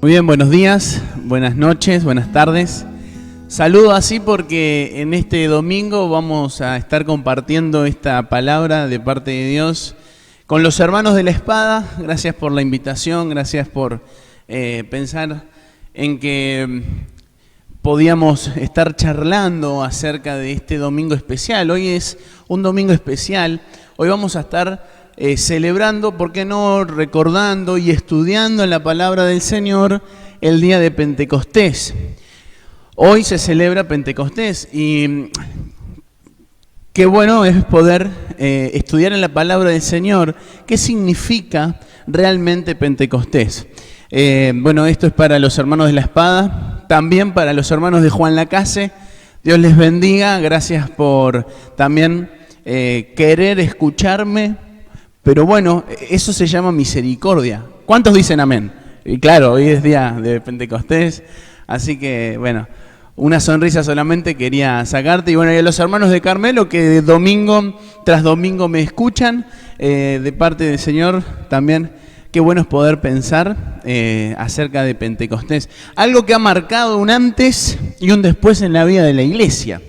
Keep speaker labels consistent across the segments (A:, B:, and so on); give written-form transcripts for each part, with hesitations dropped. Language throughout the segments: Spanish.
A: Muy bien, buenos días, buenas noches, buenas tardes. Saludo así porque en este domingo vamos a estar compartiendo esta palabra de parte de Dios con los hermanos de la espada. Gracias por la invitación, gracias por pensar en que podíamos estar charlando acerca de este domingo especial. Hoy es un domingo especial, hoy vamos a estar celebrando, ¿por qué no?, recordando y estudiando la palabra del Señor el día de Pentecostés. Hoy se celebra Pentecostés y qué bueno es poder estudiar en la palabra del Señor qué significa realmente Pentecostés. Bueno, esto es para los hermanos de la espada, también para los hermanos de Juan Lacase. Dios les bendiga, gracias por también querer escucharme. Pero bueno, eso se llama misericordia. ¿Cuántos dicen amén? Y claro, hoy es día de Pentecostés, así que bueno, una sonrisa solamente quería sacarte. Y bueno, y a los hermanos de Carmelo que domingo tras domingo me escuchan, de parte del Señor también, qué bueno es poder pensar acerca de Pentecostés. Algo que ha marcado un antes y un después en la vida de la iglesia.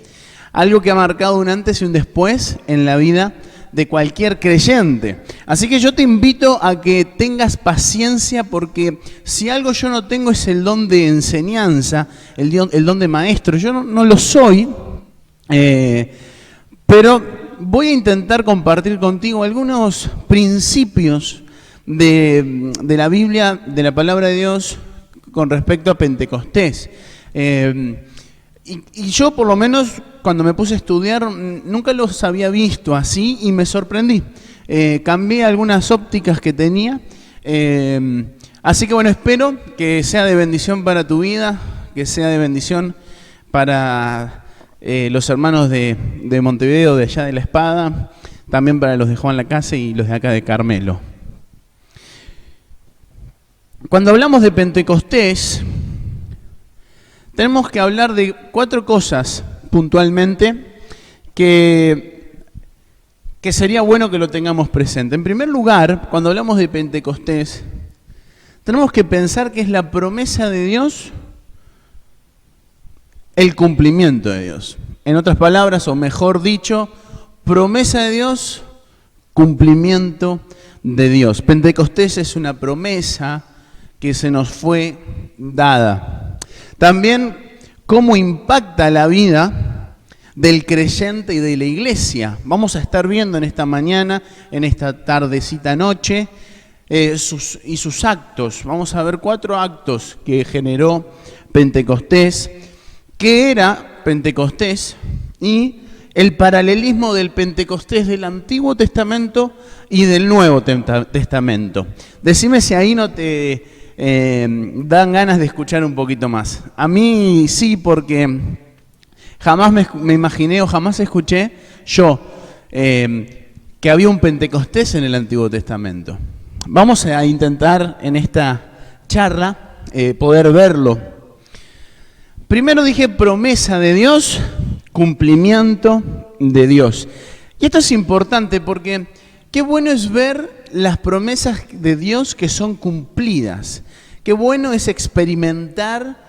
A: Algo que ha marcado un antes y un después en la vida de cualquier creyente. Así que yo te invito a que tengas paciencia, porque si algo yo no tengo es el don de enseñanza, el don de maestro. Yo no lo soy, pero voy a intentar compartir contigo algunos principios de la Biblia, de la palabra de Dios con respecto a Pentecostés. Y yo, por lo menos, cuando me puse a estudiar, nunca los había visto así y me sorprendí. Cambié algunas ópticas que tenía. Así que bueno, espero que sea de bendición para tu vida, que sea de bendición para los hermanos de Montevideo, de allá de la Espada, también para los de Juan Lacase y los de acá de Carmelo. Cuando hablamos de Pentecostés, tenemos que hablar de 4 cosas puntualmente que sería bueno que lo tengamos presente. En primer lugar, cuando hablamos de Pentecostés, tenemos que pensar que es la promesa de Dios, el cumplimiento de Dios. En otras palabras, o mejor dicho, promesa de Dios, cumplimiento de Dios. Pentecostés es una promesa que se nos fue dada. También cómo impacta la vida del creyente y de la iglesia. Vamos a estar viendo en esta mañana, en esta tardecita noche, sus actos. Vamos a ver 4 actos que generó Pentecostés, qué era Pentecostés y el paralelismo del Pentecostés del Antiguo Testamento y del Nuevo Testamento. Decime si ahí no te dan ganas de escuchar un poquito más. A mí sí, porque jamás me imaginé o jamás escuché yo que había un Pentecostés en el Antiguo Testamento. Vamos a intentar en esta charla poder verlo. Primero dije promesa de Dios, cumplimiento de Dios. Y esto es importante porque qué bueno es ver las promesas de Dios que son cumplidas. Qué bueno es experimentar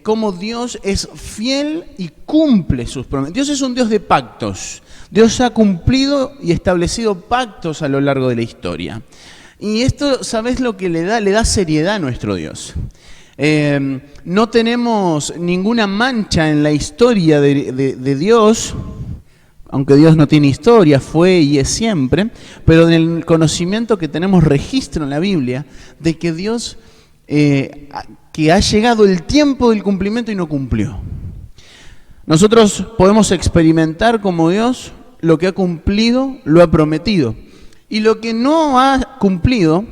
A: cómo Dios es fiel y cumple sus promesas. Dios es un Dios de pactos. Dios ha cumplido y establecido pactos a lo largo de la historia. Y esto, ¿sabes lo que le da? Le da seriedad a nuestro Dios. No tenemos ninguna mancha en la historia de Dios, aunque Dios no tiene historia, fue y es siempre, pero en el conocimiento que tenemos registro en la Biblia de que Dios, que ha llegado el tiempo del cumplimiento y no cumplió. Nosotros podemos experimentar como Dios lo que ha cumplido, lo ha prometido. Y lo que no ha cumplido,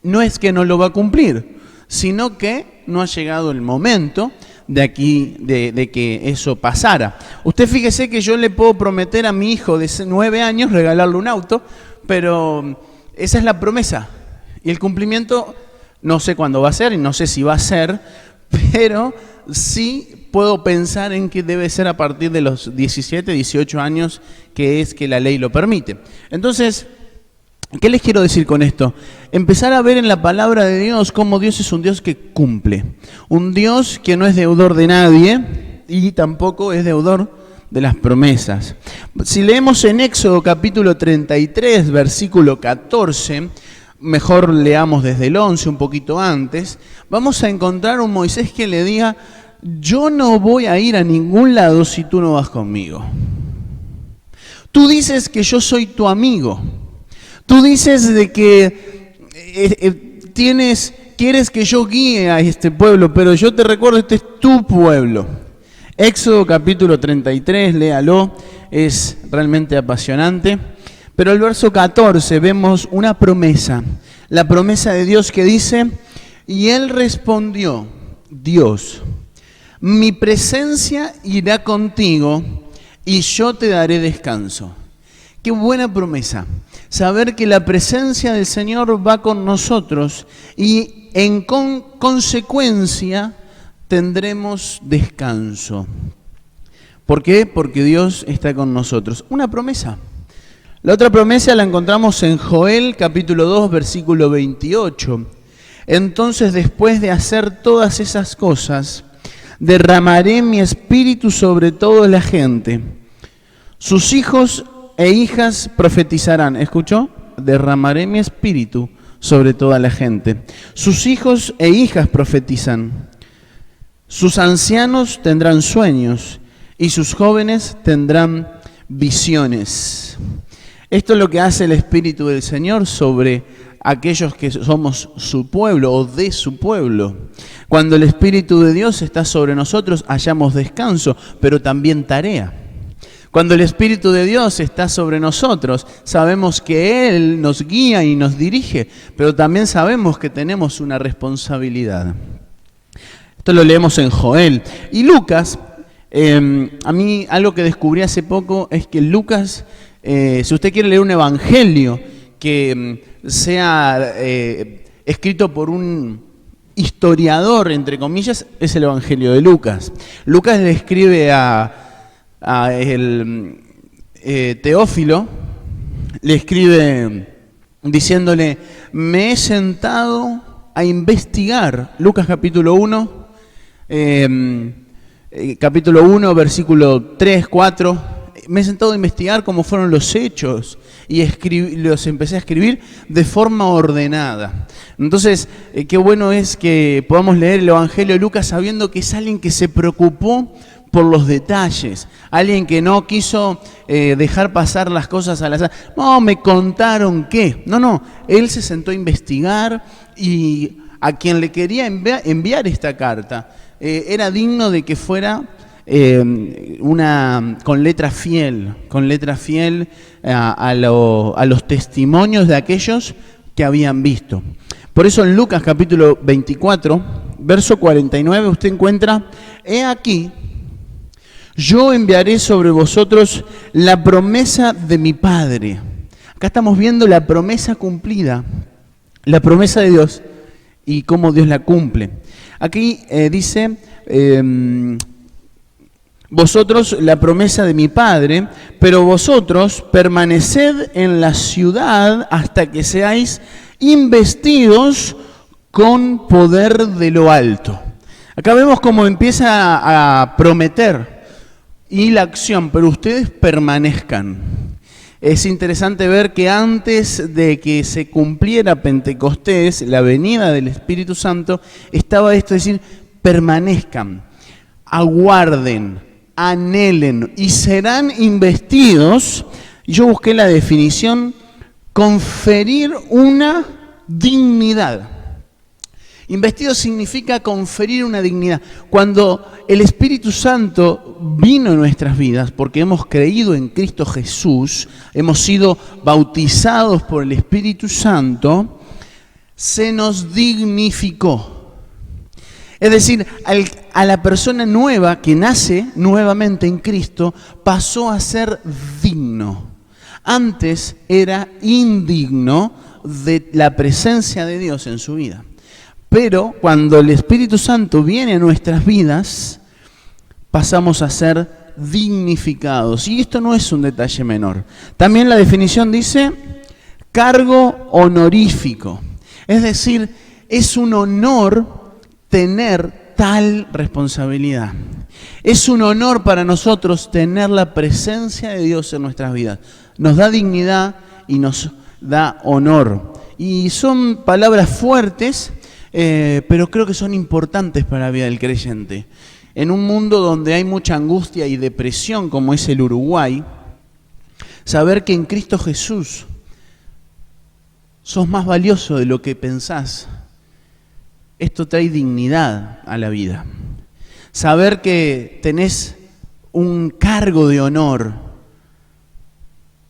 A: no es que no lo va a cumplir, sino que no ha llegado el momento de que eso pasara. Usted fíjese que yo le puedo prometer a mi hijo de 9 años regalarle un auto, pero esa es la promesa. Y el cumplimiento no sé cuándo va a ser y no sé si va a ser, pero sí puedo pensar en que debe ser a partir de los 17, 18 años, que es que la ley lo permite. Entonces, ¿Qué les quiero decir con esto? Empezar a ver en la palabra de Dios cómo Dios es un Dios que cumple. Un Dios que no es deudor de nadie y tampoco es deudor de las promesas. Si leemos en Éxodo capítulo 33, versículo 14, mejor leamos desde el 11, un poquito antes, vamos a encontrar un Moisés que le diga: yo no voy a ir a ningún lado si tú no vas conmigo. Tú dices que yo soy tu amigo. Tú dices de que quieres que yo guíe a este pueblo, pero yo te recuerdo, este es tu pueblo. Éxodo capítulo 33, léalo, es realmente apasionante. Pero el verso 14 vemos una promesa, la promesa de Dios que dice: y él respondió, Dios, mi presencia irá contigo y yo te daré descanso. Qué buena promesa. Saber que la presencia del Señor va con nosotros y en consecuencia tendremos descanso. ¿Por qué? Porque Dios está con nosotros. Una promesa. La otra promesa la encontramos en Joel capítulo 2 versículo 28. Entonces, después de hacer todas esas cosas, derramaré mi espíritu sobre toda la gente. Sus hijos e hijas profetizarán. ¿Escuchó? Derramaré mi espíritu sobre toda la gente. Sus hijos e hijas profetizan. Sus ancianos tendrán sueños y sus jóvenes tendrán visiones. Esto es lo que hace el Espíritu del Señor sobre aquellos que somos su pueblo o de su pueblo. Cuando el Espíritu de Dios está sobre nosotros, hallamos descanso, pero también tarea. Cuando el Espíritu de Dios está sobre nosotros, sabemos que Él nos guía y nos dirige, pero también sabemos que tenemos una responsabilidad. Esto lo leemos en Joel. Y Lucas, a mí algo que descubrí hace poco es que Lucas, si usted quiere leer un evangelio que sea escrito por un historiador, entre comillas, es el evangelio de Lucas. Lucas le escribe a el Teófilo, le escribe diciéndole: me he sentado a investigar. Lucas capítulo 1, versículo 3, 4. Me he sentado a investigar cómo fueron los hechos y los empecé a escribir de forma ordenada. Entonces, qué bueno es que podamos leer el Evangelio de Lucas sabiendo que es alguien que se preocupó por los detalles, alguien que no quiso dejar pasar las cosas al azar. No, me contaron qué. No, él se sentó a investigar y a quien le quería enviar esta carta era digno de que fuera con letra fiel a los testimonios de aquellos que habían visto. Por eso en Lucas capítulo 24, verso 49, usted encuentra: he aquí, yo enviaré sobre vosotros la promesa de mi Padre. Acá estamos viendo la promesa cumplida, la promesa de Dios y cómo Dios la cumple. Aquí dice: vosotros la promesa de mi Padre, pero vosotros permaneced en la ciudad hasta que seáis investidos con poder de lo alto. Acá vemos cómo empieza a prometer y la acción, pero ustedes permanezcan. Es interesante ver que antes de que se cumpliera Pentecostés, la venida del Espíritu Santo, estaba esto, es decir, permanezcan, aguarden, anhelen y serán investidos. Y yo busqué la definición: conferir una dignidad. Investido significa conferir una dignidad. Cuando el Espíritu Santo vino en nuestras vidas, porque hemos creído en Cristo Jesús, hemos sido bautizados por el Espíritu Santo, se nos dignificó. Es decir, a la persona nueva que nace nuevamente en Cristo pasó a ser digno. Antes era indigno de la presencia de Dios en su vida. Pero cuando el Espíritu Santo viene a nuestras vidas, pasamos a ser dignificados. Y esto no es un detalle menor. También la definición dice: cargo honorífico. Es decir, es un honor tener tal responsabilidad. Es un honor para nosotros tener la presencia de Dios en nuestras vidas. Nos da dignidad y nos da honor. Y son palabras fuertes, pero creo que son importantes para la vida del creyente. En un mundo donde hay mucha angustia y depresión, como es el Uruguay, saber que en Cristo Jesús sos más valioso de lo que pensás, esto trae dignidad a la vida. Saber que tenés un cargo de honor,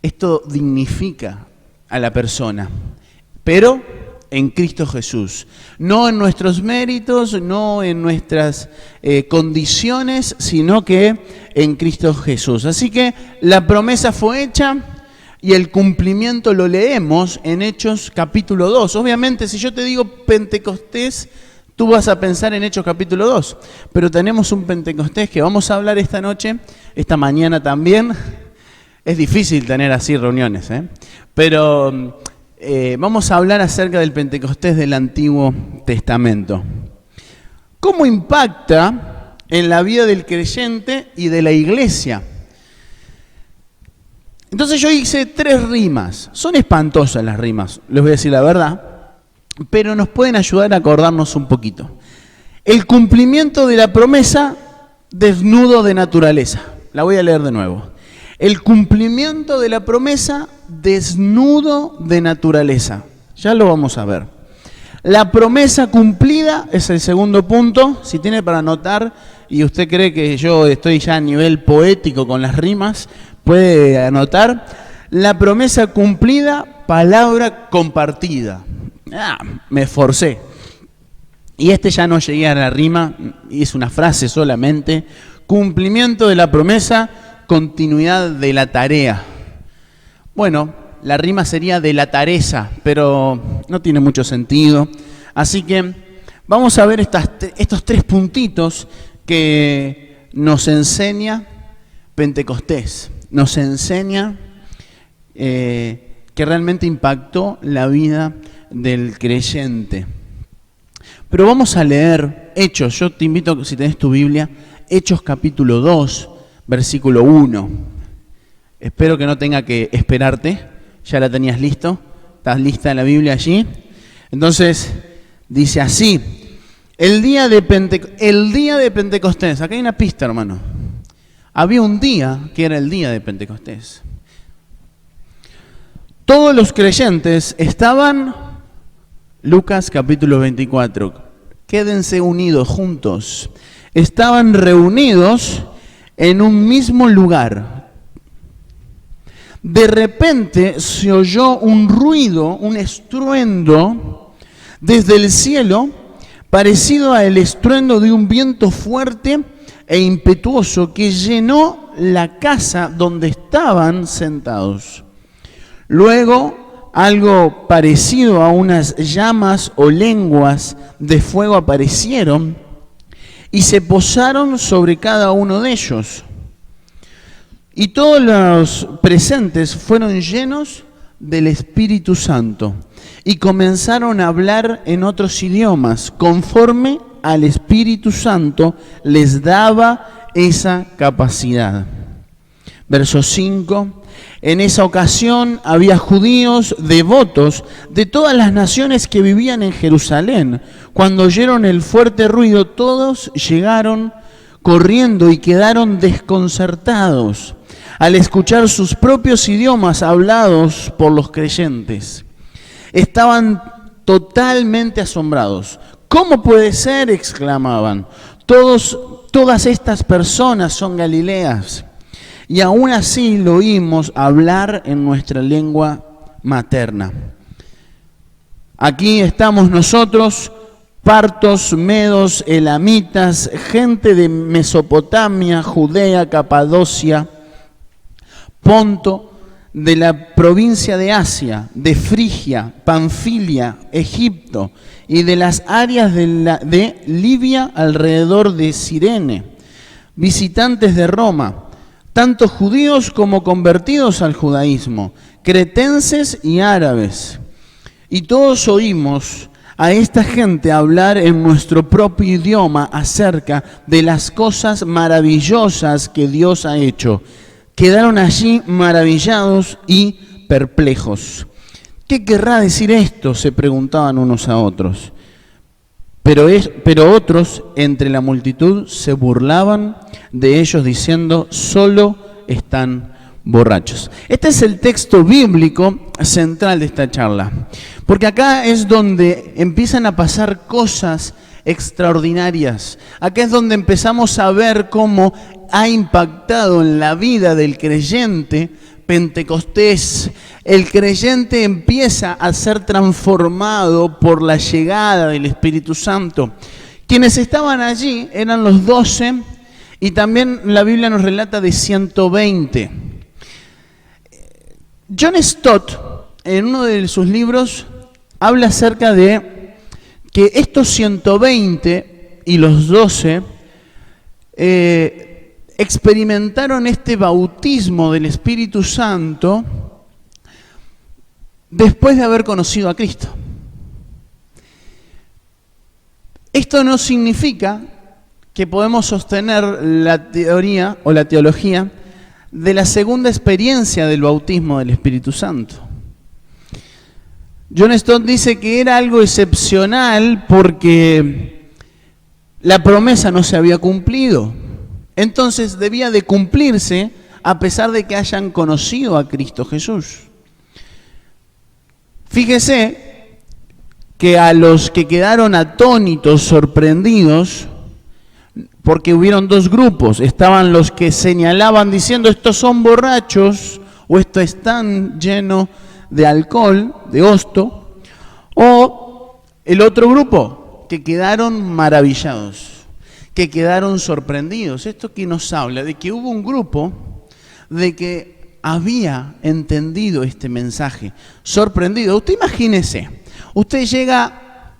A: esto dignifica a la persona, pero en Cristo Jesús. No en nuestros méritos, no en nuestras condiciones, sino que en Cristo Jesús. Así que la promesa fue hecha y el cumplimiento lo leemos en Hechos capítulo 2. Obviamente, si yo te digo Pentecostés, tú vas a pensar en Hechos capítulo 2. Pero tenemos un Pentecostés que vamos a hablar esta noche, esta mañana también. Es difícil tener así reuniones, pero vamos a hablar acerca del Pentecostés del Antiguo Testamento. ¿Cómo impacta en la vida del creyente y de la iglesia? Entonces yo hice 3 rimas. Son espantosas las rimas, les voy a decir la verdad, pero nos pueden ayudar a acordarnos un poquito. El cumplimiento de la promesa desnudo de naturaleza. La voy a leer de nuevo. El cumplimiento de la promesa desnudo de naturaleza. Ya lo vamos a ver. La promesa cumplida es el segundo punto. Si tiene para anotar y usted cree que yo estoy ya a nivel poético con las rimas, puede anotar. La promesa cumplida, palabra compartida. Me esforcé. Y ya no llegué a la rima, es una frase solamente. Cumplimiento de la promesa, continuidad de la tarea. Bueno, la rima sería de la tareza, pero no tiene mucho sentido. Así que vamos a ver estos 3 puntitos que nos enseña Pentecostés. Nos enseña que realmente impactó la vida del creyente. Pero vamos a leer Hechos. Yo te invito, si tenés tu Biblia, Hechos capítulo 2, versículo 1. Espero que no tenga que esperarte. ¿Ya la tenías listo? ¿Estás lista la Biblia allí? Entonces, dice así. El día de Pentecostés. Acá hay una pista, hermano. Había un día que era el día de Pentecostés. Todos los creyentes estaban, Lucas capítulo 24, quédense unidos juntos. Estaban reunidos en un mismo lugar. De repente se oyó un ruido, un estruendo desde el cielo, parecido al estruendo de un viento fuerte e impetuoso que llenó la casa donde estaban sentados. Luego, algo parecido a unas llamas o lenguas de fuego aparecieron y se posaron sobre cada uno de ellos. Y todos los presentes fueron llenos del Espíritu Santo y comenzaron a hablar en otros idiomas, conforme al Espíritu Santo les daba esa capacidad. Verso 5. En esa ocasión había judíos devotos de todas las naciones que vivían en Jerusalén. Cuando oyeron el fuerte ruido, todos llegaron corriendo y quedaron desconcertados al escuchar sus propios idiomas hablados por los creyentes. Estaban totalmente asombrados. ¿Cómo puede ser?, exclamaban. Todas estas personas son galileas. Y aún así lo oímos hablar en nuestra lengua materna. Aquí estamos nosotros, partos, medos, elamitas, gente de Mesopotamia, Judea, Capadocia, Ponto, de la provincia de Asia, de Frigia, Panfilia, Egipto y de las áreas de Libia alrededor de Cirene, visitantes de Roma, tanto judíos como convertidos al judaísmo, cretenses y árabes. Y todos oímos a esta gente hablar en nuestro propio idioma acerca de las cosas maravillosas que Dios ha hecho. Quedaron allí maravillados y perplejos. ¿Qué querrá decir esto?, se preguntaban unos a otros. Pero otros entre la multitud se burlaban de ellos diciendo: solo están borrachos. Este es el texto bíblico central de esta charla, porque acá es donde empiezan a pasar cosas extraordinarias. Acá es donde empezamos a ver cómo ha impactado en la vida del creyente Pentecostés. El creyente empieza a ser transformado por la llegada del Espíritu Santo. Quienes estaban allí eran los 12, y también la Biblia nos relata de 120. John Stott, en uno de sus libros, habla acerca de que estos 120 y los 12 experimentaron este bautismo del Espíritu Santo después de haber conocido a Cristo. Esto no significa que podemos sostener la teoría o la teología de la segunda experiencia del bautismo del Espíritu Santo. John Stott dice que era algo excepcional porque la promesa no se había cumplido. Entonces debía de cumplirse a pesar de que hayan conocido a Cristo Jesús. Fíjese que a los que quedaron atónitos, sorprendidos, porque hubieron dos grupos, estaban los que señalaban diciendo: estos son borrachos, o estos están llenos de alcohol, de osto, o el otro grupo, que quedaron maravillados, que quedaron sorprendidos. Esto que nos habla de que hubo un grupo de que había entendido este mensaje, sorprendido. Usted imagínese, usted llega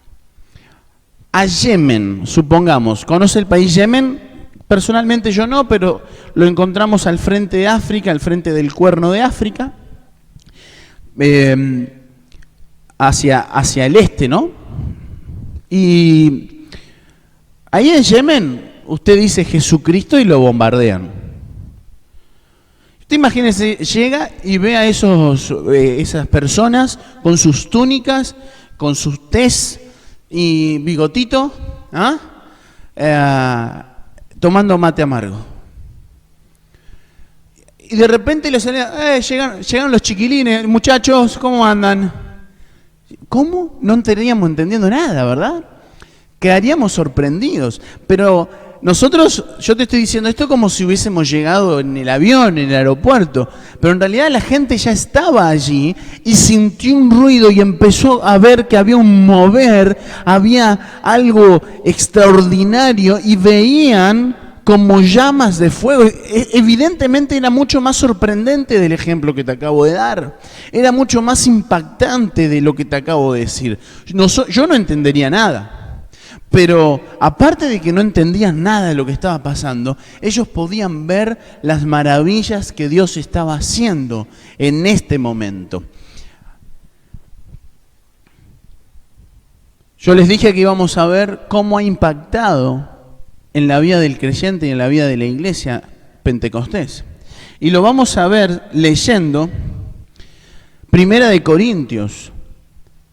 A: a Yemen, supongamos, ¿conoce el país Yemen? Personalmente yo no, pero lo encontramos al frente de África, al frente del Cuerno de África, hacia el este, ¿no? Y ahí en Yemen, usted dice Jesucristo y lo bombardean. Usted imagínese, llega y ve a esas personas con sus túnicas, con sus tés y bigotito, tomando mate amargo. Y de repente llegan los chiquilines: muchachos, ¿cómo andan? ¿Cómo? No estaríamos entendiendo nada, ¿verdad? Quedaríamos sorprendidos. Pero nosotros, yo te estoy diciendo esto como si hubiésemos llegado en el avión, en el aeropuerto, pero en realidad la gente ya estaba allí y sintió un ruido y empezó a ver que había un mover, había algo extraordinario, y veían como llamas de fuego. Evidentemente era mucho más sorprendente del ejemplo que te acabo de dar. Era mucho más impactante de lo que te acabo de decir. Yo no entendería nada. Pero aparte de que no entendían nada de lo que estaba pasando, ellos podían ver las maravillas que Dios estaba haciendo en este momento. Yo les dije que íbamos a ver cómo ha impactado en la vida del creyente y en la vida de la iglesia Pentecostés. Y lo vamos a ver leyendo Primera de Corintios,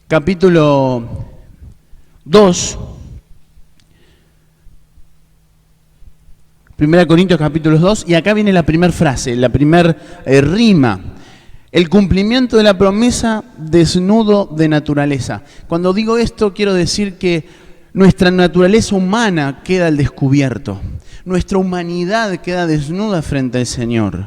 A: capítulo 2. Primera Corintios capítulo 2, y acá viene la primera frase, la primera rima. El cumplimiento de la promesa desnudo de naturaleza. Cuando digo esto quiero decir que nuestra naturaleza humana queda al descubierto. Nuestra humanidad queda desnuda frente al Señor.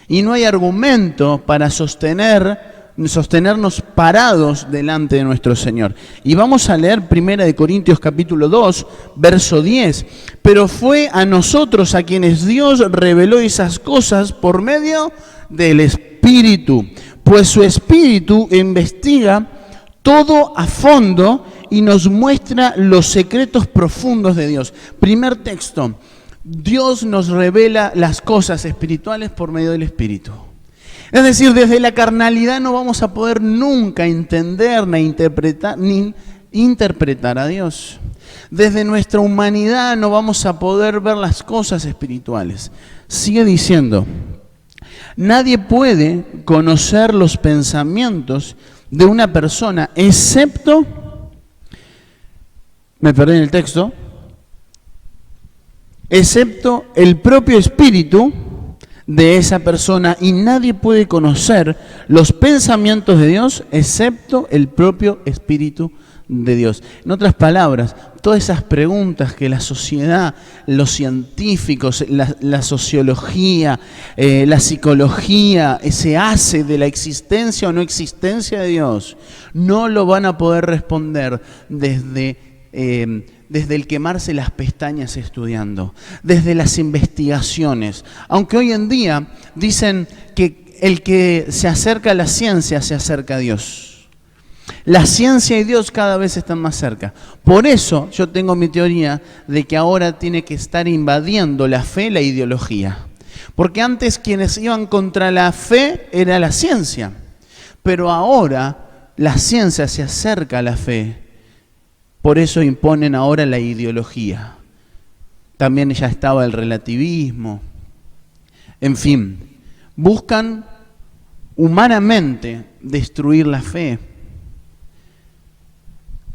A: Y no hay argumento para sostenernos parados delante de nuestro Señor. Y vamos a leer 1 Corintios capítulo 2, verso 10. Pero fue a nosotros a quienes Dios reveló esas cosas por medio del Espíritu. Pues su Espíritu investiga todo a fondo y nos muestra los secretos profundos de Dios. Primer texto: Dios nos revela las cosas espirituales por medio del Espíritu. Es decir, desde la carnalidad no vamos a poder nunca entender ni interpretar a Dios. Desde nuestra humanidad no vamos a poder ver las cosas espirituales. Sigue diciendo, nadie puede conocer los pensamientos de una persona excepto, me perdí en el texto, excepto el propio espíritu de esa persona, y nadie puede conocer los pensamientos de Dios excepto el propio espíritu de Dios. En otras palabras, todas esas preguntas que la sociedad, los científicos, la sociología, la psicología se hace de la existencia o no existencia de Dios, no lo van a poder responder desde el quemarse las pestañas estudiando, desde las investigaciones. Aunque hoy en día dicen que el que se acerca a la ciencia se acerca a Dios. La ciencia y Dios cada vez están más cerca. Por eso yo tengo mi teoría de que ahora tiene que estar invadiendo la fe la ideología. Porque antes quienes iban contra la fe era la ciencia. Pero ahora la ciencia se acerca a la fe. Por eso imponen ahora la ideología. También ya estaba el relativismo. En fin, buscan humanamente destruir la fe.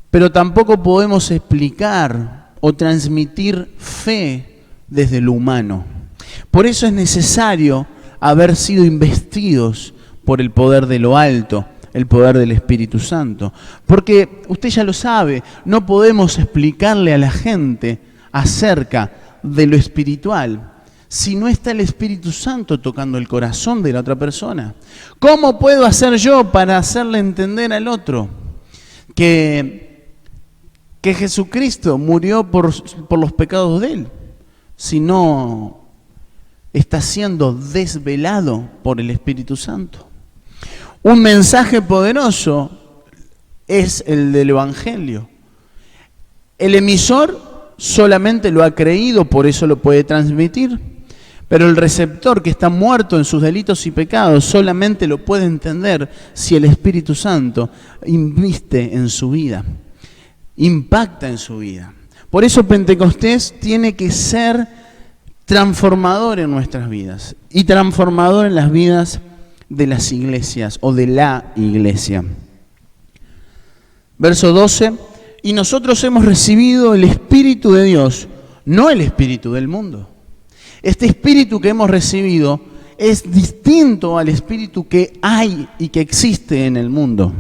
A: Pero tampoco podemos explicar o transmitir fe desde lo humano. Por eso es necesario haber sido investidos por el poder de lo alto, el poder del Espíritu Santo. Porque usted ya lo sabe, no podemos explicarle a la gente acerca de lo espiritual si no está el Espíritu Santo tocando el corazón de la otra persona. ¿Cómo puedo hacer yo para hacerle entender al otro que Jesucristo murió por los pecados de él, si no está siendo desvelado por el Espíritu Santo? Un mensaje poderoso es el del Evangelio. El emisor solamente lo ha creído, por eso lo puede transmitir, pero el receptor que está muerto en sus delitos y pecados solamente lo puede entender si el Espíritu Santo inviste en su vida. Impacta en su vida. Por eso Pentecostés tiene que ser transformador en nuestras vidas y transformador en las vidas de las iglesias o de la iglesia. Verso 12, y nosotros hemos recibido el Espíritu de Dios, no el espíritu del mundo. Este espíritu que hemos recibido es distinto al espíritu que hay y que existe en el mundo.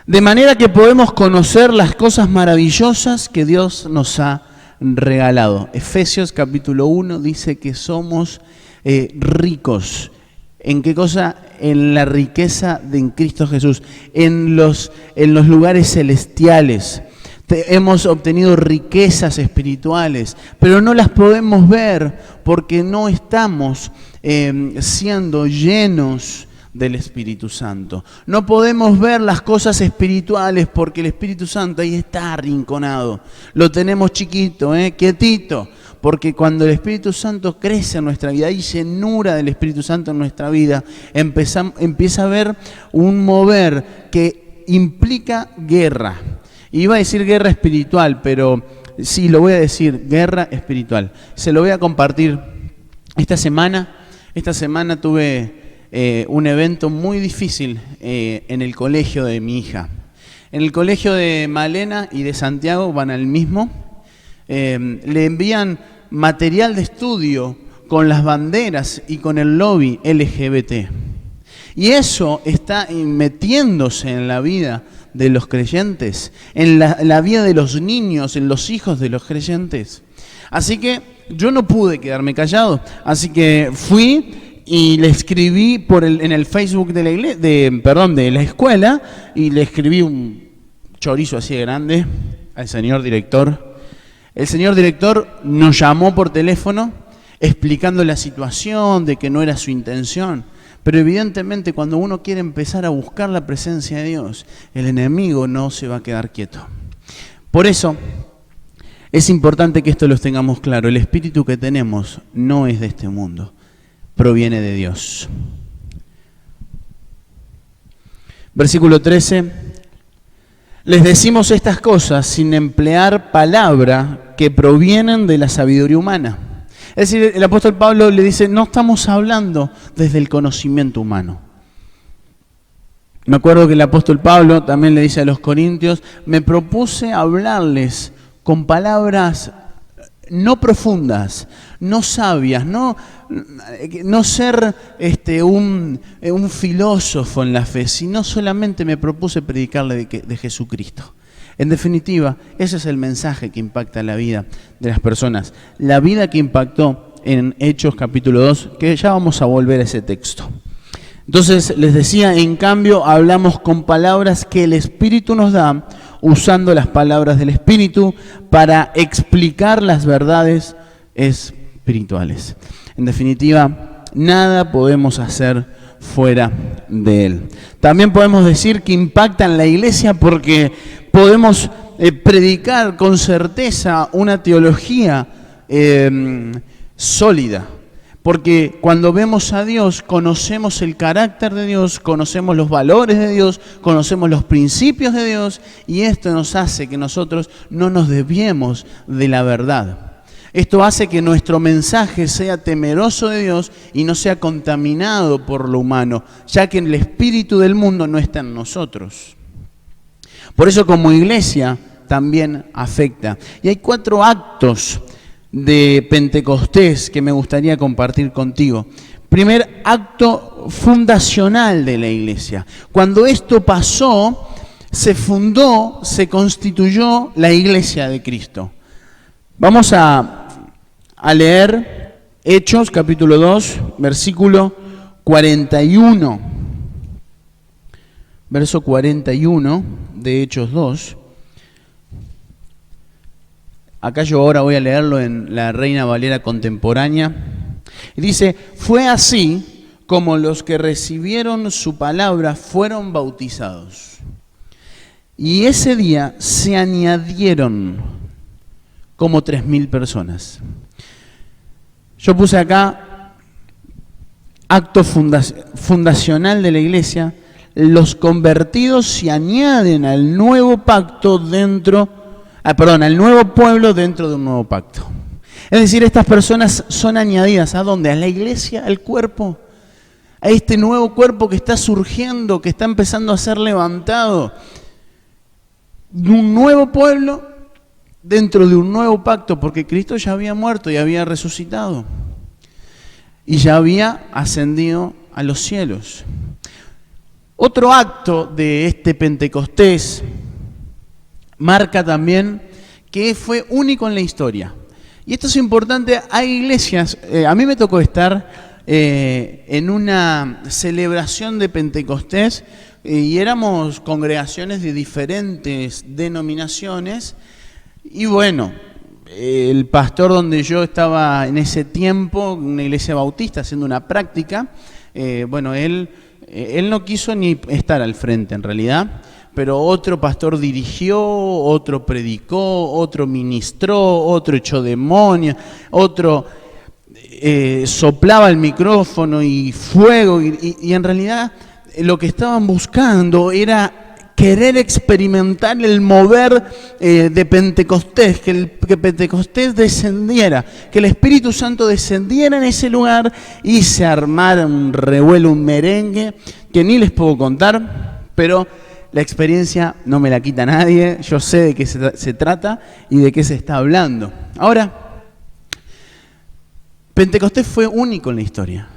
A: De manera que podemos conocer las cosas maravillosas que Dios nos ha regalado. Efesios capítulo 1 dice que somos ricos. ¿En qué cosa? En la riqueza en Cristo Jesús, en los lugares celestiales. Hemos obtenido riquezas espirituales, pero no las podemos ver porque no estamos siendo llenos del Espíritu Santo. No podemos ver las cosas espirituales porque el Espíritu Santo ahí está arrinconado. Lo tenemos chiquito, quietito, porque cuando el Espíritu Santo crece en nuestra vida, hay llenura del Espíritu Santo en nuestra vida, empieza a haber un mover que implica guerra. Iba a decir guerra espiritual, pero sí, lo voy a decir, guerra espiritual. Se lo voy a compartir esta semana. Esta semana tuve un evento muy difícil en el colegio de mi hija. En el colegio de Malena y de Santiago van al mismo. Le envían material de estudio con las banderas y con el lobby LGBT. Y eso está metiéndose en la vida de los creyentes, en la vida de los niños, en los hijos de los creyentes. Así que yo no pude quedarme callado, así que fui y le escribí en el Facebook de la escuela, y le escribí un chorizo así de grande al señor director. El señor director nos llamó por teléfono explicando la situación, de que no era su intención. Pero evidentemente cuando uno quiere empezar a buscar la presencia de Dios, el enemigo no se va a quedar quieto. Por eso es importante que esto lo tengamos claro. El espíritu que tenemos no es de este mundo, proviene de Dios. Versículo 13. Les decimos estas cosas sin emplear palabra que provienen de la sabiduría humana. Es decir, el apóstol Pablo le dice, no estamos hablando desde el conocimiento humano. Me acuerdo que el apóstol Pablo también le dice a los corintios, me propuse hablarles con palabras no profundas, no sabias, no ser un filósofo en la fe, sino solamente me propuse predicarle de Jesucristo. En definitiva, ese es el mensaje que impacta la vida de las personas. La vida que impactó en Hechos capítulo 2, que ya vamos a volver a ese texto. Entonces, les decía, en cambio, hablamos con palabras que el Espíritu nos da, usando las palabras del Espíritu para explicar las verdades espirituales. En definitiva, nada podemos hacer fuera de Él. También podemos decir que impacta en la iglesia porque podemos predicar con certeza una teología sólida. Porque cuando vemos a Dios, conocemos el carácter de Dios, conocemos los valores de Dios, conocemos los principios de Dios, y esto nos hace que nosotros no nos desviemos de la verdad. Esto hace que nuestro mensaje sea temeroso de Dios y no sea contaminado por lo humano, ya que el espíritu del mundo no está en nosotros. Por eso como iglesia también afecta. Y hay 4 actos de Pentecostés que me gustaría compartir contigo. Primer acto fundacional de la iglesia. Cuando esto pasó, se fundó, se constituyó la iglesia de Cristo. Vamos a leer Hechos capítulo 2, versículo 41. Verso 41 de Hechos 2. Acá yo ahora voy a leerlo en la Reina Valera contemporánea. Y dice, fue así como los que recibieron su palabra fueron bautizados. Y ese día se añadieron como 3.000 personas. Yo puse acá, acto fundacional de la iglesia, los convertidos se añaden al nuevo pacto al nuevo pueblo dentro de un nuevo pacto. Es decir, estas personas son añadidas, ¿a dónde? A la iglesia, al cuerpo, a este nuevo cuerpo que está surgiendo, que está empezando a ser levantado. Un nuevo pueblo dentro de un nuevo pacto, porque Cristo ya había muerto y había resucitado. Y ya había ascendido a los cielos. Otro acto de este Pentecostés marca también que fue único en la historia. Y esto es importante, hay iglesias, a mí me tocó estar en una celebración de Pentecostés y éramos congregaciones de diferentes denominaciones y bueno, el pastor donde yo estaba en ese tiempo, una iglesia bautista haciendo una práctica, él no quiso ni estar al frente en realidad, pero otro pastor dirigió, otro predicó, otro ministró, otro echó demonios, otro soplaba el micrófono y fuego, y en realidad lo que estaban buscando era querer experimentar el mover de Pentecostés, que Pentecostés descendiera, que el Espíritu Santo descendiera en ese lugar y se armara un revuelo, un merengue, que ni les puedo contar, pero la experiencia no me la quita nadie, yo sé de qué se trata y de qué se está hablando. Ahora, Pentecostés fue único en la historia.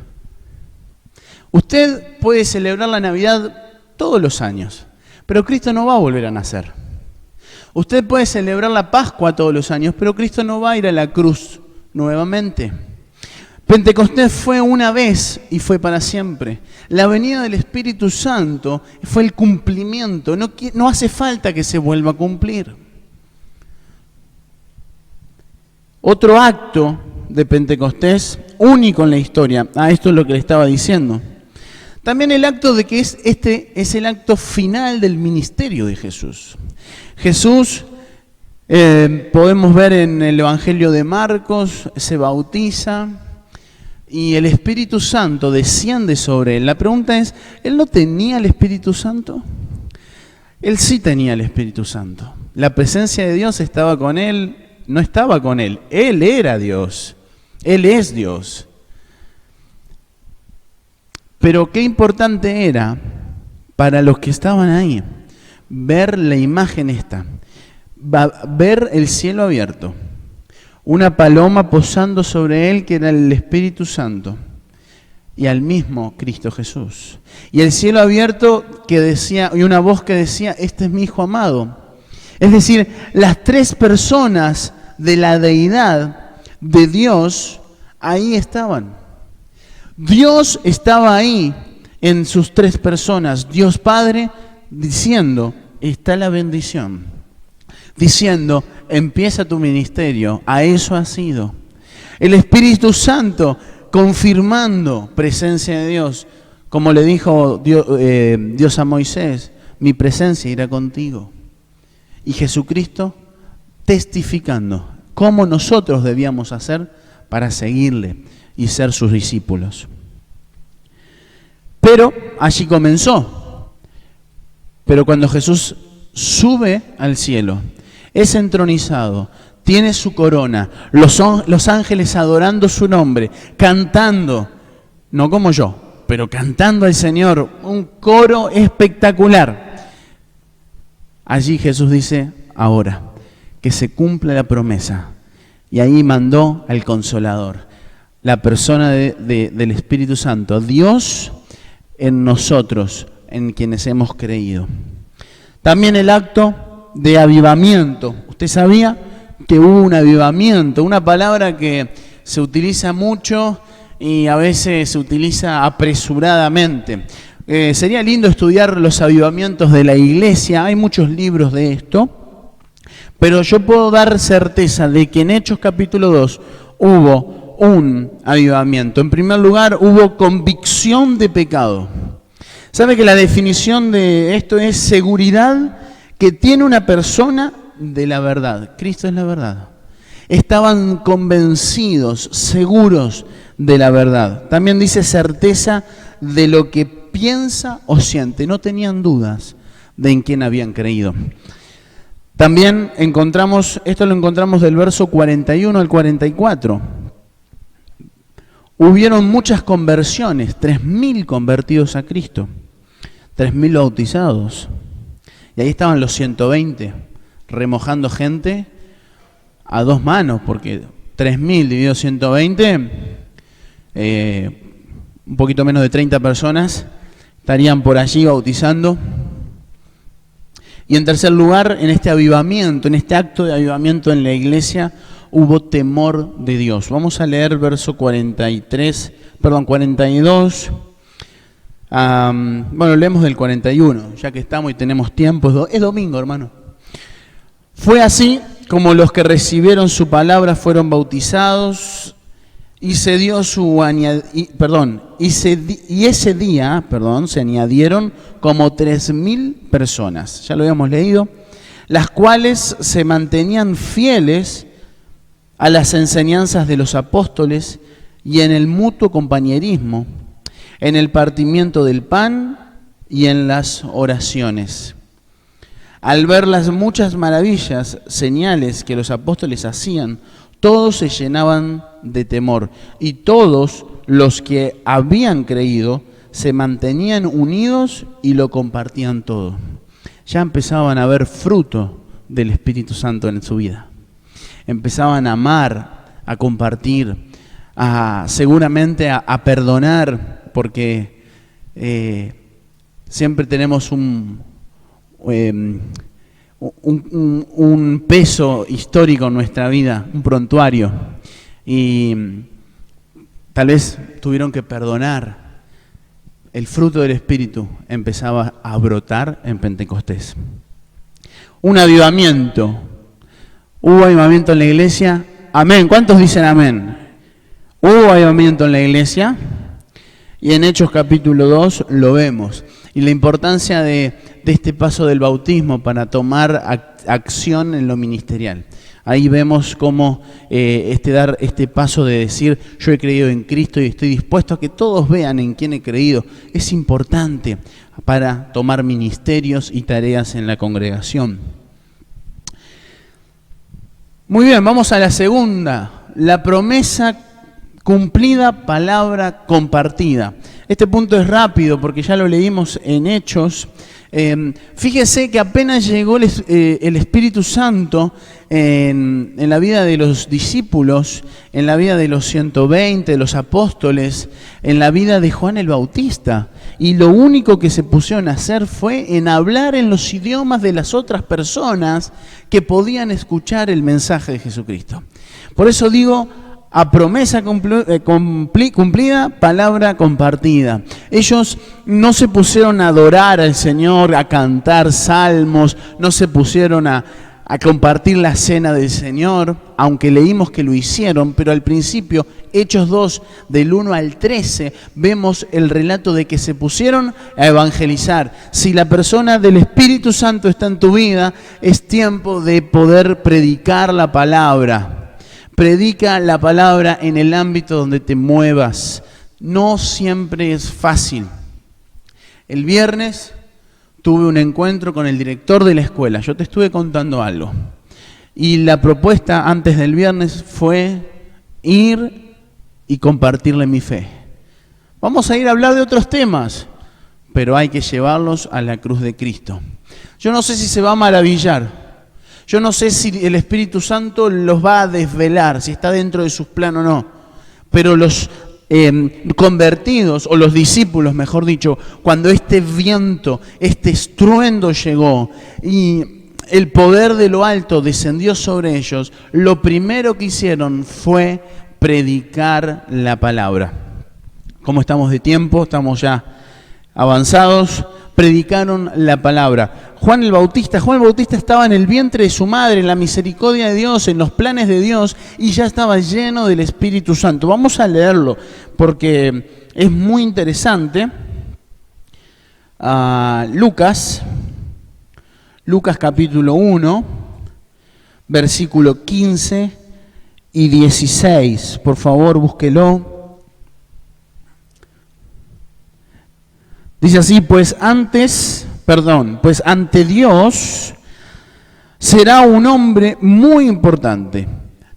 A: Usted puede celebrar la Navidad todos los años, pero Cristo no va a volver a nacer. Usted puede celebrar la Pascua todos los años, pero Cristo no va a ir a la cruz nuevamente. Pentecostés fue una vez y fue para siempre. La venida del Espíritu Santo fue el cumplimiento. No hace falta que se vuelva a cumplir. Otro acto de Pentecostés único en la historia. Esto es lo que le estaba diciendo. También el acto de que este es el acto final del ministerio de Jesús. Jesús, podemos ver en el Evangelio de Marcos, se bautiza. y el Espíritu Santo desciende sobre él. La pregunta es, ¿él no tenía el Espíritu Santo? Él sí tenía el Espíritu Santo. La presencia de Dios estaba con él, no estaba con él. Él era Dios. Él es Dios. Pero qué importante era para los que estaban ahí ver la imagen esta, ver el cielo abierto, una paloma posando sobre él que era el Espíritu Santo y al mismo Cristo Jesús. Y el cielo abierto que decía, y una voz que decía, este es mi Hijo amado. Es decir, las tres personas de la deidad de Dios ahí estaban. Dios estaba ahí en sus tres personas. Dios Padre diciendo, está la bendición. Diciendo, empieza tu ministerio. A eso ha sido. El Espíritu Santo confirmando presencia de Dios. Como le dijo Dios a Moisés, mi presencia irá contigo. Y Jesucristo testificando cómo nosotros debíamos hacer para seguirle y ser sus discípulos. Pero allí comenzó. Pero cuando Jesús sube al cielo, es entronizado, tiene su corona, los ángeles adorando su nombre, cantando, no como yo, pero cantando al Señor, un coro espectacular. Allí Jesús dice, ahora, que se cumpla la promesa. Y ahí mandó al Consolador, la persona del Espíritu Santo, Dios en nosotros, en quienes hemos creído. También el acto de avivamiento. ¿Usted sabía que hubo un avivamiento? Una palabra que se utiliza mucho y a veces se utiliza apresuradamente. Sería lindo estudiar los avivamientos de la iglesia, hay muchos libros de esto, pero yo puedo dar certeza de que en Hechos capítulo 2 hubo un avivamiento. En primer lugar, hubo convicción de pecado. ¿Sabe que la definición de esto es seguridad que tiene una persona de la verdad? Cristo es la verdad. Estaban convencidos, seguros de la verdad. También dice certeza de lo que piensa o siente. No tenían dudas de en quién habían creído. También encontramos, esto lo encontramos del verso 41 al 44. Hubieron muchas conversiones, 3.000 convertidos a Cristo, 3.000 bautizados. Y ahí estaban los 120 remojando gente a dos manos, porque 3.000 dividido 120, un poquito menos de 30 personas estarían por allí bautizando. Y en tercer lugar, en este avivamiento, en este acto de avivamiento en la iglesia, hubo temor de Dios. Vamos a leer verso 42. Bueno, leemos del 41, ya que estamos y tenemos tiempo. Es domingo, hermano. Fue así como los que recibieron su palabra fueron bautizados y ese día se añadieron como 3.000 personas. Ya lo habíamos leído, las cuales se mantenían fieles a las enseñanzas de los apóstoles y en el mutuo compañerismo, en el partimiento del pan y en las oraciones. Al ver las muchas maravillas, señales que los apóstoles hacían, todos se llenaban de temor y todos los que habían creído se mantenían unidos y lo compartían todo. Ya empezaban a ver fruto del Espíritu Santo en su vida. Empezaban a amar, a compartir, seguramente a perdonar, porque siempre tenemos un peso histórico en nuestra vida, un prontuario, y tal vez tuvieron que perdonar. El fruto del Espíritu empezaba a brotar en Pentecostés. Un avivamiento. ¿Hubo avivamiento en la iglesia? Amén. ¿Cuántos dicen amén? Hubo avivamiento en la iglesia y en Hechos capítulo 2 lo vemos. Y la importancia de este paso del bautismo para tomar acción en lo ministerial. Ahí vemos cómo dar este paso de decir, yo he creído en Cristo y estoy dispuesto a que todos vean en quién he creído, es importante para tomar ministerios y tareas en la congregación. Muy bien, vamos a la segunda, la promesa cumplida, palabra compartida. Este punto es rápido porque ya lo leímos en Hechos. Fíjese que apenas llegó el Espíritu Santo en la vida de los discípulos, en la vida de los 120, de los apóstoles, en la vida de Juan el Bautista. Y lo único que se pusieron a hacer fue en hablar en los idiomas de las otras personas que podían escuchar el mensaje de Jesucristo. Por eso digo, a promesa cumplida, palabra compartida. Ellos no se pusieron a adorar al Señor, a cantar salmos, no se pusieron a compartir la cena del Señor, aunque leímos que lo hicieron, pero al principio, Hechos 2, del 1 al 13, vemos el relato de que se pusieron a evangelizar. Si la persona del Espíritu Santo está en tu vida, es tiempo de poder predicar la palabra. Predica la palabra en el ámbito donde te muevas. No siempre es fácil. El viernes tuve un encuentro con el director de la escuela. Yo te estuve contando algo. Y la propuesta antes del viernes fue ir y compartirle mi fe. Vamos a ir a hablar de otros temas, pero hay que llevarlos a la cruz de Cristo. Yo no sé si se va a maravillar. Yo no sé si el Espíritu Santo los va a desvelar, si está dentro de sus planos o no. Pero los convertidos, o los discípulos, mejor dicho, cuando este viento, este estruendo llegó y el poder de lo alto descendió sobre ellos, lo primero que hicieron fue predicar la palabra. ¿Cómo estamos de tiempo? Estamos ya avanzados. Predicaron la palabra. Juan el Bautista estaba en el vientre de su madre, en la misericordia de Dios, en los planes de Dios, y ya estaba lleno del Espíritu Santo. Vamos a leerlo, porque es muy interesante. Lucas capítulo 1, versículo 15 y 16. Por favor, búsquelo. Dice así, pues ante Dios será un hombre muy importante.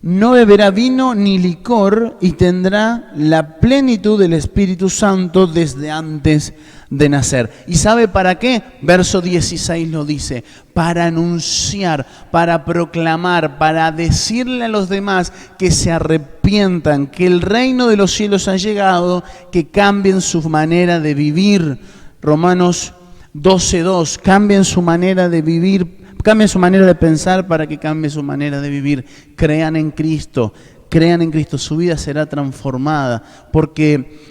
A: No beberá vino ni licor y tendrá la plenitud del Espíritu Santo desde antes de nacer. ¿Y sabe para qué? Verso 16 lo dice, para anunciar, para proclamar, para decirle a los demás que se arrepientan, que el reino de los cielos ha llegado, que cambien su manera de vivir. Romanos 12:2, cambien su manera de vivir, cambien su manera de pensar para que cambie su manera de vivir. Crean en Cristo, su vida será transformada, porque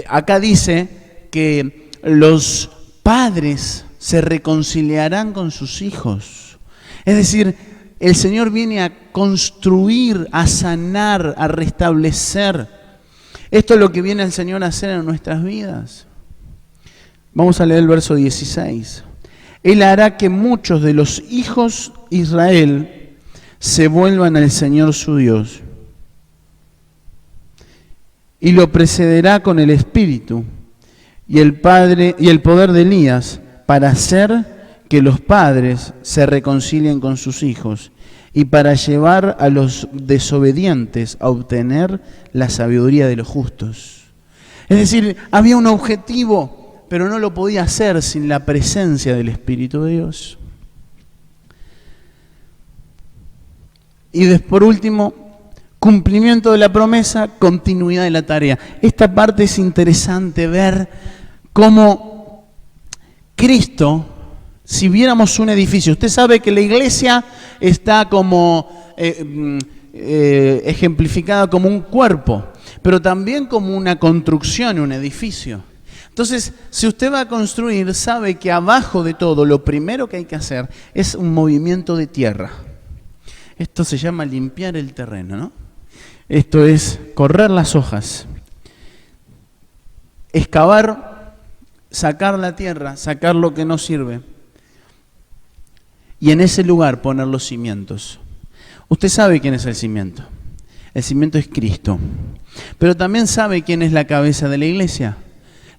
A: acá dice que los padres se reconciliarán con sus hijos. Es decir, el Señor viene a construir, a sanar, a restablecer. Esto es lo que viene el Señor a hacer en nuestras vidas. Vamos a leer el verso 16. Él hará que muchos de los hijos de Israel se vuelvan al Señor su Dios. Y lo precederá con el Espíritu y el poder de Elías para hacer que los padres se reconcilien con sus hijos y para llevar a los desobedientes a obtener la sabiduría de los justos. Es decir, había un objetivo, pero no lo podía hacer sin la presencia del Espíritu de Dios. Y por último, cumplimiento de la promesa, continuidad de la tarea. Esta parte es interesante ver cómo Cristo, si viéramos un edificio, usted sabe que la iglesia está como ejemplificada como un cuerpo, pero también como una construcción, un edificio. Entonces, si usted va a construir, sabe que abajo de todo, lo primero que hay que hacer es un movimiento de tierra. Esto se llama limpiar el terreno, ¿no? Esto es correr las hojas, excavar, sacar la tierra, sacar lo que no sirve, y en ese lugar poner los cimientos. Usted sabe quién es el cimiento. El cimiento es Cristo. Pero también sabe quién es la cabeza de la iglesia.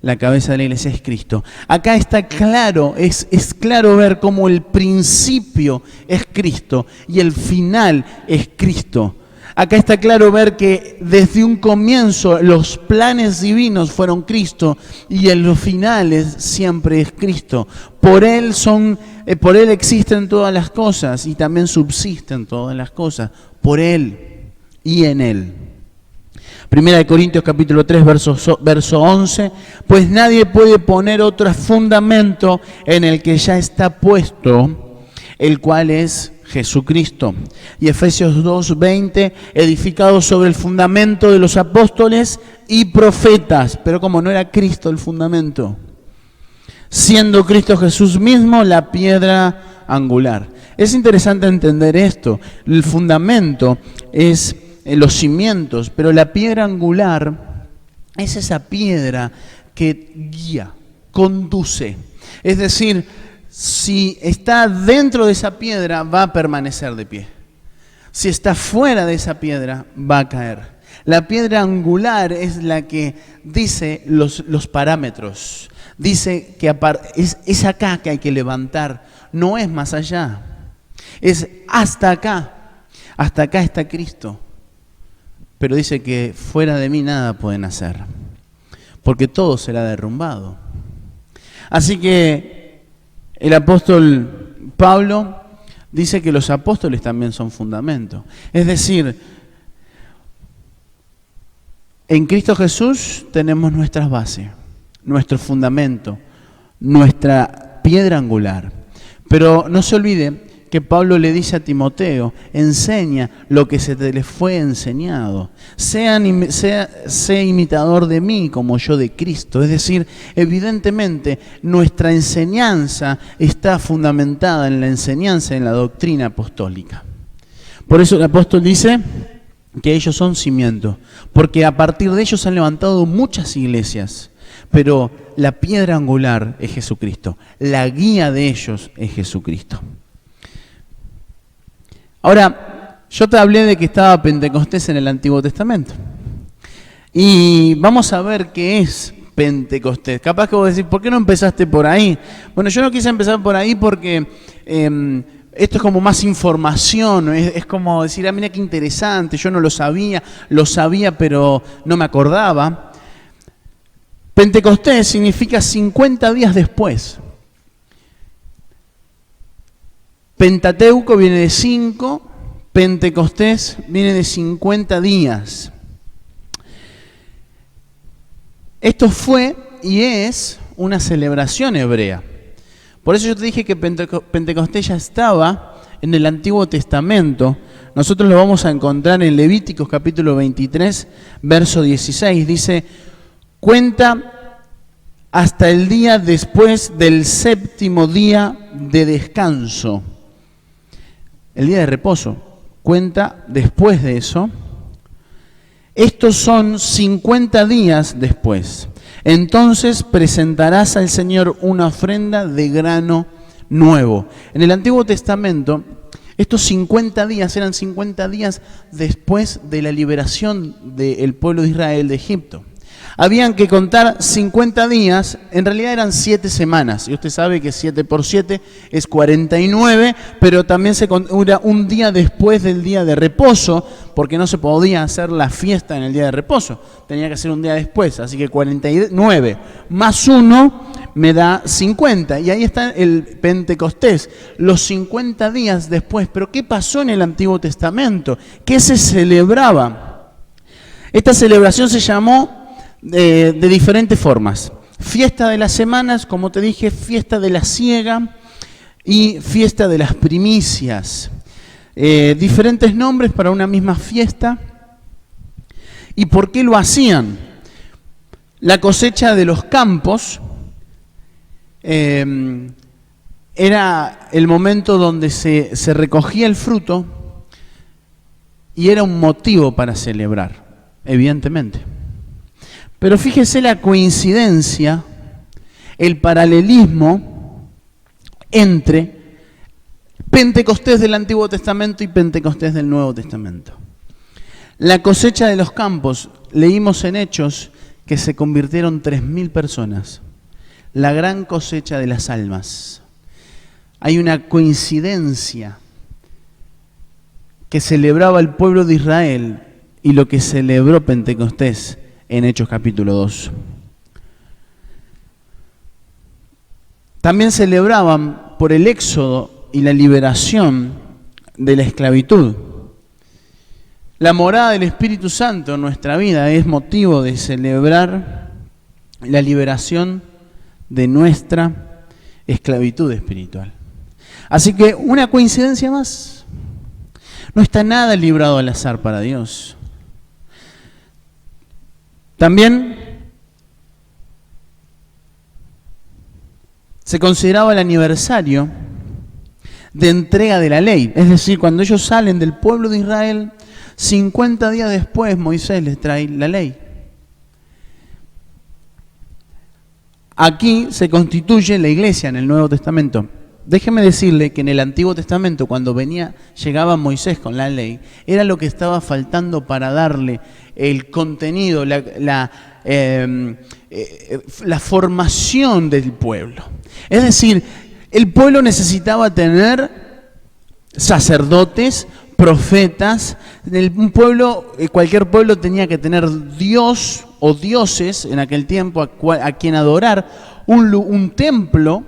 A: La cabeza de la iglesia es Cristo. Acá está claro, es claro ver cómo el principio es Cristo y el final es Cristo. Acá está claro ver que desde un comienzo los planes divinos fueron Cristo y en los finales siempre es Cristo. Por Él existen todas las cosas y también subsisten todas las cosas. Por Él y en Él. Primera de Corintios capítulo 3, verso 11, pues nadie puede poner otro fundamento en el que ya está puesto, el cual es Jesucristo. Y Efesios 2, 20, edificado sobre el fundamento de los apóstoles y profetas, pero como no era Cristo el fundamento, siendo Cristo Jesús mismo la piedra angular. Es interesante entender esto, el fundamento es los cimientos, pero la piedra angular es esa piedra que guía, conduce. Es decir, si está dentro de esa piedra va a permanecer de pie. Si está fuera de esa piedra va a caer. La piedra angular es la que dice los parámetros. Dice que es acá que hay que levantar, no es más allá. Es hasta acá. Hasta acá está Cristo. Pero dice que fuera de mí nada pueden hacer, porque todo será derrumbado. Así que el apóstol Pablo dice que los apóstoles también son fundamento. Es decir, en Cristo Jesús tenemos nuestras bases, nuestro fundamento, nuestra piedra angular. Pero no se olvide que Pablo le dice a Timoteo, enseña lo que se te le fue enseñado. Sé imitador de mí como yo de Cristo. Es decir, evidentemente nuestra enseñanza está fundamentada en la enseñanza, en la doctrina apostólica. Por eso el apóstol dice que ellos son cimientos, porque a partir de ellos han levantado muchas iglesias. Pero la piedra angular es Jesucristo. La guía de ellos es Jesucristo. Ahora, yo te hablé de que estaba Pentecostés en el Antiguo Testamento. Y vamos a ver qué es Pentecostés. Capaz que vos decís, ¿por qué no empezaste por ahí? Bueno, yo no quise empezar por ahí porque esto es como más información, es como decir, mira qué interesante, yo no lo sabía pero no me acordaba. Pentecostés significa 50 días después. Pentateuco viene de 5, Pentecostés viene de 50 días. Esto fue y es una celebración hebrea. Por eso yo te dije que Pentecostés ya estaba en el Antiguo Testamento. Nosotros lo vamos a encontrar en Levíticos capítulo 23, verso 16. Dice, cuenta hasta el día después del séptimo día de descanso. El día de reposo, cuenta después de eso. Estos son 50 días después. Entonces presentarás al Señor una ofrenda de grano nuevo. En el Antiguo Testamento, estos 50 días eran 50 días después de la liberación del pueblo de Israel de Egipto. Habían que contar 50 días, en realidad eran 7 semanas, y usted sabe que 7 por 7 es 49, pero también se contaba un día después del día de reposo, porque no se podía hacer la fiesta en el día de reposo, tenía que ser un día después, así que 49 más 1 me da 50, y ahí está el Pentecostés, los 50 días después. Pero ¿qué pasó en el Antiguo Testamento? ¿Qué se celebraba? Esta celebración se llamó de diferentes formas. Fiesta de las semanas, como te dije, fiesta de la siega y fiesta de las primicias. Diferentes nombres para una misma fiesta. ¿Y por qué lo hacían? La cosecha de los campos era el momento donde se recogía el fruto y era un motivo para celebrar, evidentemente. Pero fíjese la coincidencia, el paralelismo entre Pentecostés del Antiguo Testamento y Pentecostés del Nuevo Testamento. La cosecha de los campos, leímos en Hechos que se convirtieron 3.000 personas. La gran cosecha de las almas. Hay una coincidencia que celebraba el pueblo de Israel y lo que celebró Pentecostés en Hechos capítulo 2. También celebraban por el éxodo y la liberación de la esclavitud. La morada del Espíritu Santo en nuestra vida es motivo de celebrar la liberación de nuestra esclavitud espiritual. Así que una coincidencia más. No está nada librado al azar para Dios. También se consideraba el aniversario de entrega de la ley. Es decir, cuando ellos salen del pueblo de Israel, 50 días después Moisés les trae la ley. Aquí se constituye la iglesia en el Nuevo Testamento. Déjeme decirle que en el Antiguo Testamento, cuando llegaba Moisés con la ley, era lo que estaba faltando para darle el contenido, la formación del pueblo. Es decir, el pueblo necesitaba tener sacerdotes, profetas. Cualquier pueblo tenía que tener Dios o dioses en aquel tiempo a quien adorar, un templo,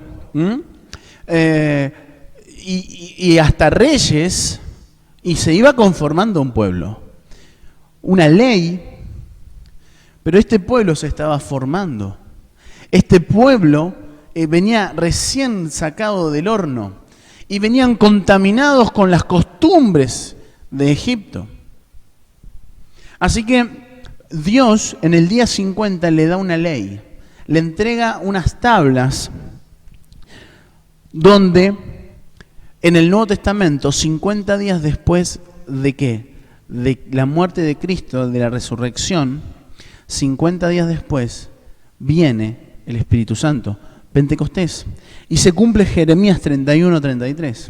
A: y hasta reyes, y se iba conformando un pueblo, una ley. Pero este pueblo se estaba formando. Este pueblo venía recién sacado del horno y venían contaminados con las costumbres de Egipto. Así que Dios en el día 50 le da una ley, le entrega unas tablas donde en el Nuevo Testamento, 50 días después de ¿qué? De la muerte de Cristo, de la resurrección, 50 días después viene el Espíritu Santo, Pentecostés, y se cumple Jeremías 31:33.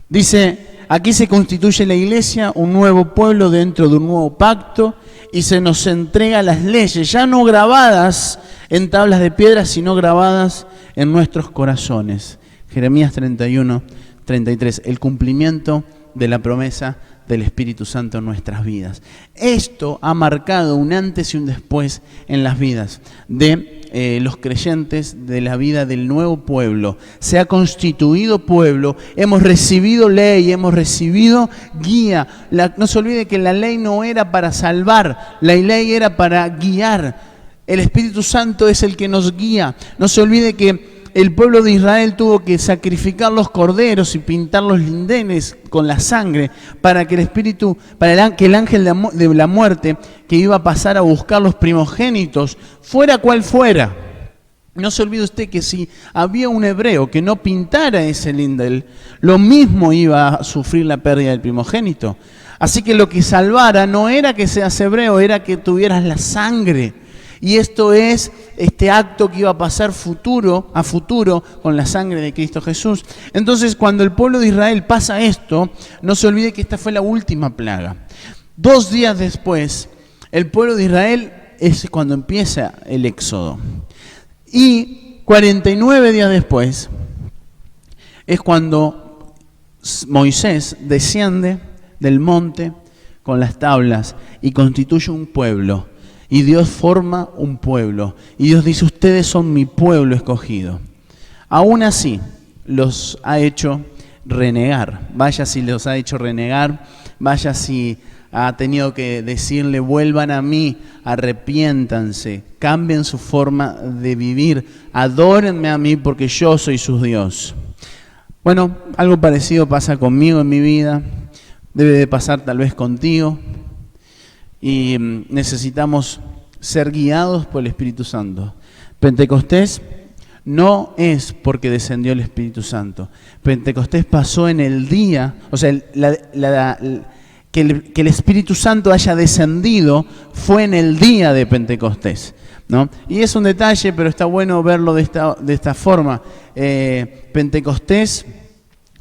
A: Dice, aquí se constituye la iglesia, un nuevo pueblo dentro de un nuevo pacto, y se nos entrega las leyes, ya no grabadas en tablas de piedra, sino grabadas en nuestros corazones. Jeremías 31:33, el cumplimiento de la promesa del Espíritu Santo en nuestras vidas. Esto ha marcado un antes y un después en las vidas de los creyentes, de la vida del nuevo pueblo. Se ha constituido pueblo, hemos recibido ley, hemos recibido guía. No se olvide que la ley no era para salvar, la ley era para guiar. El Espíritu Santo es el que nos guía. No se olvide que el pueblo de Israel tuvo que sacrificar los corderos y pintar los lindenes con la sangre para que el ángel de la muerte que iba a pasar a buscar los primogénitos, fuera cual fuera. No se olvide usted que si había un hebreo que no pintara ese lindel, lo mismo iba a sufrir la pérdida del primogénito. Así que lo que salvara no era que seas hebreo, era que tuvieras la sangre. Y esto es este acto que iba a pasar a futuro con la sangre de Cristo Jesús. Entonces, cuando el pueblo de Israel pasa esto, no se olvide que esta fue la última plaga. 2 días después, el pueblo de Israel es cuando empieza el éxodo. Y 49 días después es cuando Moisés desciende del monte con las tablas y constituye un pueblo. Y Dios forma un pueblo. Y Dios dice, ustedes son mi pueblo escogido. Aún así, los ha hecho renegar. Vaya si los ha hecho renegar. Vaya si ha tenido que decirle, vuelvan a mí, arrepiéntanse, cambien su forma de vivir, adórenme a mí porque yo soy su Dios. Bueno, algo parecido pasa conmigo en mi vida. Debe de pasar tal vez contigo. Y necesitamos ser guiados por el Espíritu Santo. Pentecostés no es porque descendió el Espíritu Santo. Pentecostés pasó en el día, o sea, que el Espíritu Santo haya descendido fue en el día de Pentecostés, ¿no? Y es un detalle, pero está bueno verlo de esta forma. Pentecostés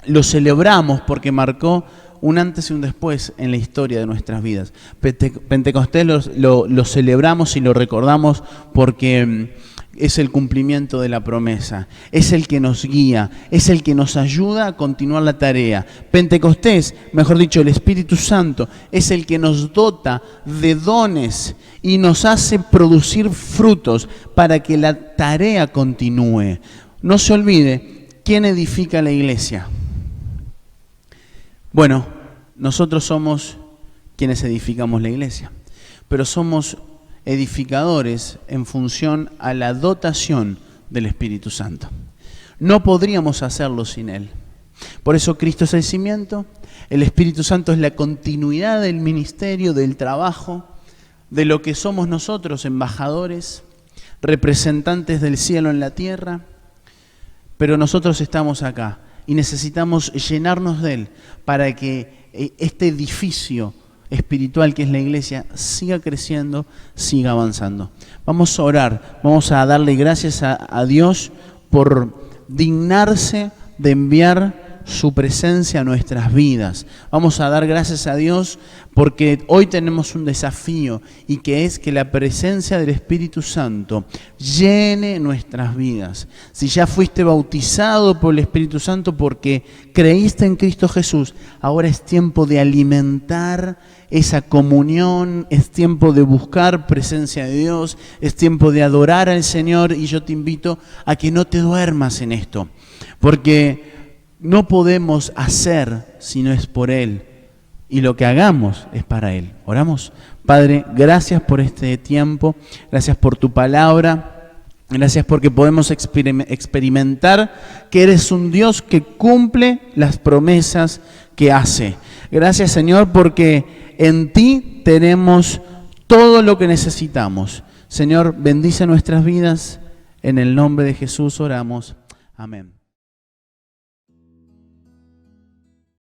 A: lo celebramos porque marcó un antes y un después en la historia de nuestras vidas. Pentecostés lo celebramos y lo recordamos porque es el cumplimiento de la promesa, es el que nos guía, es el que nos ayuda a continuar la tarea. Pentecostés, mejor dicho, el Espíritu Santo, es el que nos dota de dones y nos hace producir frutos para que la tarea continúe. No se olvide, ¿quién edifica la iglesia? Bueno, nosotros somos quienes edificamos la iglesia, pero somos edificadores en función a la dotación del Espíritu Santo. No podríamos hacerlo sin Él. Por eso Cristo es el cimiento, el Espíritu Santo es la continuidad del ministerio, del trabajo, de lo que somos nosotros, embajadores, representantes del cielo en la tierra, pero nosotros estamos acá y necesitamos llenarnos de Él para que este edificio espiritual que es la iglesia siga creciendo, siga avanzando. Vamos a orar, vamos a darle gracias a Dios por dignarse de enviar su presencia a nuestras vidas. Vamos a dar gracias a Dios porque hoy tenemos un desafío y que es que la presencia del Espíritu Santo llene nuestras vidas. Si ya fuiste bautizado por el Espíritu Santo porque creíste en Cristo Jesús, ahora es tiempo de alimentar esa comunión, es tiempo de buscar presencia de Dios, es tiempo de adorar al Señor y yo te invito a que no te duermas en esto, porque no podemos hacer si no es por Él y lo que hagamos es para Él. Oramos. Padre, gracias por este tiempo, gracias por tu palabra, gracias porque podemos experimentar que eres un Dios que cumple las promesas que hace. Gracias, Señor, porque en ti tenemos todo lo que necesitamos. Señor, bendice nuestras vidas. En el nombre de Jesús oramos. Amén.